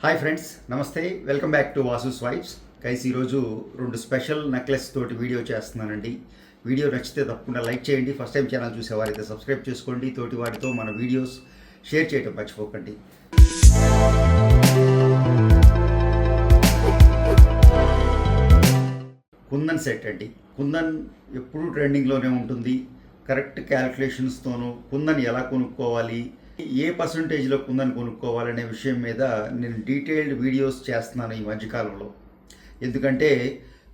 Hi friends, నమస్తే. Welcome back to Vasu swipes. Guys, ఈరోజు రెండు స్పెషల్ నెక్లెస్ తోటి వీడియో చేస్తున్నానండి. వీడియో నచ్చితే తప్పకుండా లైక్ చేయండి. ఫస్ట్ టైం ఛానల్ చూసేవారైతే సబ్స్క్రైబ్ చేసుకోండి. తోటి వారితో మన వీడియోస్ షేర్ చేయడం మర్చిపోకండి. కుందన్ సెట్ అండి. కుందన్ ఎప్పుడూ ట్రెండింగ్లోనే ఉంటుంది. కరెక్ట్ క్యాలిక్యులేషన్స్తోనూ కుందన్ ఎలా కొనుక్కోవాలి, ఏ పర్సంటేజ్లో కుందన్ కొనుక్కోవాలనే విషయం మీద నేను డీటెయిల్డ్ వీడియోస్ చేస్తున్నాను ఈ మధ్యకాలంలో. ఎందుకంటే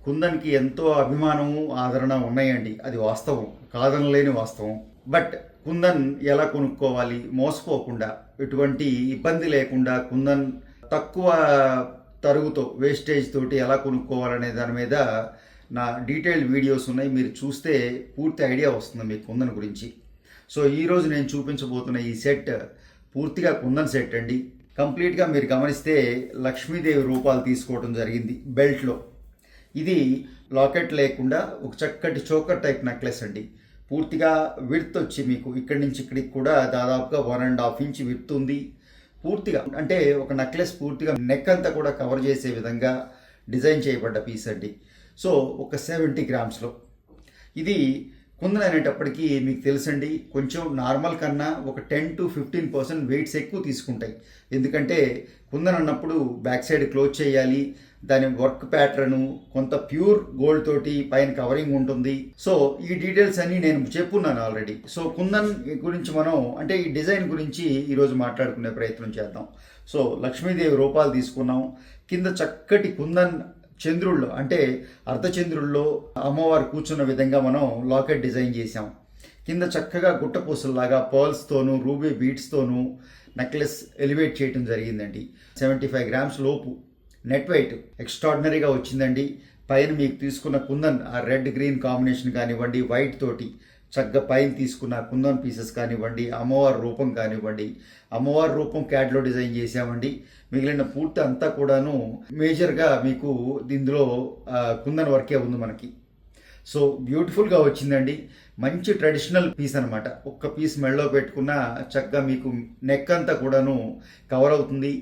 కుందన్కి ఎంతో అభిమానము, ఆదరణ ఉన్నాయండి. అది వాస్తవం, కాదనలేని వాస్తవం. బట్ కుందన్ ఎలా కొనుక్కోవాలి, మోసపోకుండా, ఎటువంటి ఇబ్బంది లేకుండా కుందన్ తక్కువ తరుగుతో, వేస్టేజ్ తోటి ఎలా కొనుక్కోవాలనే దాని మీద నా డీటెయిల్డ్ వీడియోస్ ఉన్నాయి. మీరు చూస్తే పూర్తి ఐడియా వస్తుంది మీకు కుందన్ గురించి. సో ఈరోజు నేను చూపించబోతున్న ఈ సెట్ పూర్తిగా కుందన్ సెట్ అండి. కంప్లీట్గా మీరు గమనిస్తే లక్ష్మీదేవి రూపాలు తీసుకోవడం జరిగింది బెల్ట్లో. ఇది లాకెట్ లేకుండా ఒక చక్కటి చోకర్ టైప్ నెక్లెస్ అండి. పూర్తిగా విడ్త్ వచ్చి మీకు ఇక్కడి నుంచి ఇక్కడికి కూడా దాదాపుగా 1.5 ఇంచ్ విడ్త్ ఉంది. పూర్తిగా అంటే ఒక నెక్లెస్ పూర్తిగా నెక్ అంతా కూడా కవర్ చేసే విధంగా డిజైన్ చేయబడ్డ పీస్ అండి. సో ఒక 70 గ్రామ్స్లో ఇది కుందన్ అనేటప్పటికీ మీకు తెలుసండి, కొంచెం నార్మల్ కన్నా ఒక 10 to 15% వెయిట్స్ ఎక్కువ తీసుకుంటాయి. ఎందుకంటే కుందన్ అన్నప్పుడు బ్యాక్ సైడ్ క్లోజ్ చేయాలి, దాని వర్క్ ప్యాటర్ను కొంత ప్యూర్ గోల్డ్ తోటి పైన కవరింగ్ ఉంటుంది. సో ఈ డీటెయిల్స్ అన్నీ నేను చెప్పున్నాను ఆల్రెడీ. సో కుందన్ గురించి మనం అంటే ఈ డిజైన్ గురించి ఈరోజు మాట్లాడుకునే ప్రయత్నం చేద్దాం. సో లక్ష్మీదేవి రూపాలు తీసుకున్నాం. కింద చక్కటి కుందన్ చంద్రుల్లో అంటే అర్ధచంద్రుల్లో అమ్మవారు కూర్చున్న విధంగా మనం లాకెట్ డిజైన్ చేసాం. కింద చక్కగా గుట్టపూసల్లాగా పర్ల్స్తోనూ రూబీ బీట్స్తోనూ నెక్లెస్ ఎలివేట్ చేయడం జరిగిందండి. 75 గ్రామ్స్ లోపు నెట్ వెయిట్ ఎక్స్ట్రాడినరీగా వచ్చిందండి. పైన మీకు తీసుకున్న కుందన్ ఆ రెడ్ గ్రీన్ కాంబినేషన్ కానివ్వండి, వైట్ తోటి చక్కగా పైన తీసుకున్న కుందన్ పీసెస్ కానివ్వండి, అమ్మవారి రూపం కానివ్వండి, అమ్మవారి రూపం క్యాట్లో డిజైన్ చేసామండి. మిగిలిన పూర్తి అంతా కూడాను మేజర్గా మీకు ఇందులో కుందన్ వర్కే ఉంది మనకి. సో బ్యూటిఫుల్గా వచ్చిందండి. మంచి ట్రెడిషనల్ పీస్ అనమాట. ఒక్క పీస్ మెడలో పెట్టుకున్న చక్కగా మీకు నెక్ అంతా కూడాను కవర్ అవుతుంది.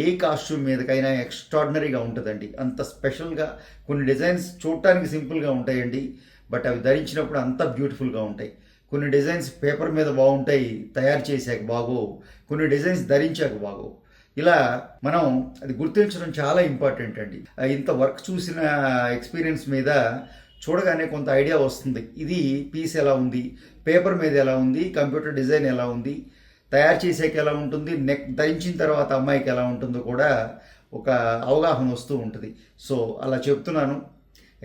ఏ కాస్ట్యూమ్ మీదకైనా ఎక్స్ట్రాడినరీగా ఉంటుందండి. అంత స్పెషల్గా కొన్ని డిజైన్స్ చూడటానికి సింపుల్గా ఉంటాయండి, బట్ అవి ధరించినప్పుడు అంతా బ్యూటిఫుల్గా ఉంటాయి. కొన్ని డిజైన్స్ పేపర్ మీద బాగుంటాయి, తయారు చేశాక బాగోవు. కొన్ని డిజైన్స్ ధరించాక బాగోవు. ఇలా మనం అది గుర్తించడం చాలా ఇంపార్టెంట్ అండి. ఇంత వర్క్ చూసిన ఎక్స్పీరియన్స్ మీద చూడగానే కొంత ఐడియా వస్తుంది. ఇది పీస్ ఎలా ఉంది, పేపర్ మీద ఎలా ఉంది, కంప్యూటర్ డిజైన్ ఎలా ఉంది, తయారు చేసాక ఎలా ఉంటుంది, నెక్ ధరించిన తర్వాత అమ్మాయికి ఎలా ఉంటుందో కూడా ఒక అవగాహన వస్తూ ఉంటుంది. సో అలా చెప్తున్నాను.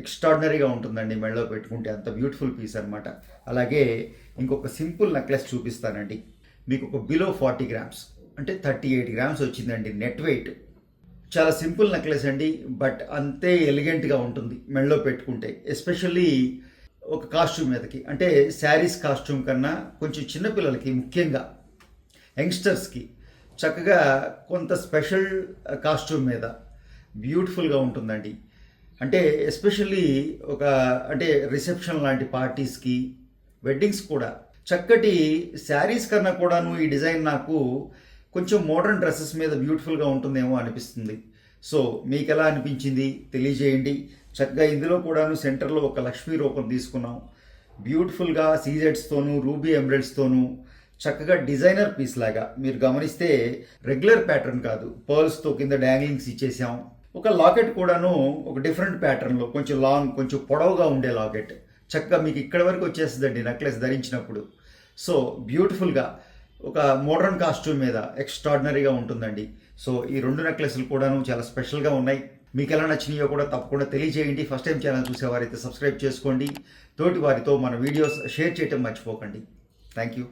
ఎక్స్ట్రాడినరీగా ఉంటుందండి మెడలో పెట్టుకుంటే. అంత బ్యూటిఫుల్ పీస్ అనమాట. అలాగే ఇంకొక సింపుల్ నెక్లెస్ చూపిస్తానండి మీకు. ఒక బిలో 40 గ్రామ్స్ అంటే 38 గ్రామ్స్ వచ్చిందండి నెట్ వెయిట్. చాలా సింపుల్ నెక్లెస్ అండి, బట్ అంతే ఎలిగెంట్గా ఉంటుంది మెడలో పెట్టుకుంటే. ఎస్పెషల్లీ ఒక కాస్ట్యూమ్ మీదకి అంటే శారీస్ కాస్ట్యూమ్ కన్నా కొంచెం చిన్నపిల్లలకి, ముఖ్యంగా యంగ్స్టర్స్కి చక్కగా కొంత స్పెషల్ కాస్ట్యూమ్ మీద బ్యూటిఫుల్గా ఉంటుందండి. అంటే ఎస్పెషల్లీ ఒక అంటే రిసెప్షన్ లాంటి పార్టీస్కి, వెడ్డింగ్స్ కూడా చక్కటి శారీస్ కన్నా కూడాను ఈ డిజైన్ నాకు కొంచెం మోడర్న్ డ్రెస్సెస్ మీద బ్యూటిఫుల్గా ఉంటుందేమో అనిపిస్తుంది. సో మీకు ఎలా అనిపించింది తెలియజేయండి. చక్కగా ఇందులో కూడాను సెంటర్లో ఒక లక్ష్మీ రూపం తీసుకున్నాం. బ్యూటిఫుల్గా సీజెడ్స్తోనూ రూబీ ఎమరల్డ్స్తోనూ చక్కగా డిజైనర్ పీస్ లాగా మీరు గమనిస్తే రెగ్యులర్ ప్యాటర్న్ కాదు, పర్ల్స్తో కింద డ్యాంగ్లింగ్స్ ఇచ్చేసాం. ఒక లాకెట్ కూడాను ఒక డిఫరెంట్ ప్యాటర్న్లో కొంచెం లాంగ్, కొంచెం పొడవుగా ఉండే లాకెట్ చక్కగా మీకు ఇక్కడ వరకు వచ్చేస్తుందండి నెక్లెస్ ధరించినప్పుడు. సో బ్యూటిఫుల్గా ఒక మోడర్న్ కాస్ట్యూమ్ మీద ఎక్స్ట్రాడినరీగా ఉంటుందండి. సో ఈ రెండు నెక్లెస్లు కూడాను చాలా స్పెషల్గా ఉన్నాయి. మీకు ఎలా నచ్చినాయో కూడా తప్పకుండా తెలియజేయండి. ఫస్ట్ టైం ఛానల్ చూసేవారైతే సబ్స్క్రైబ్ చేసుకోండి. తోటి వారితో మన వీడియోస్ షేర్ చేయటం మర్చిపోకండి. Thank you.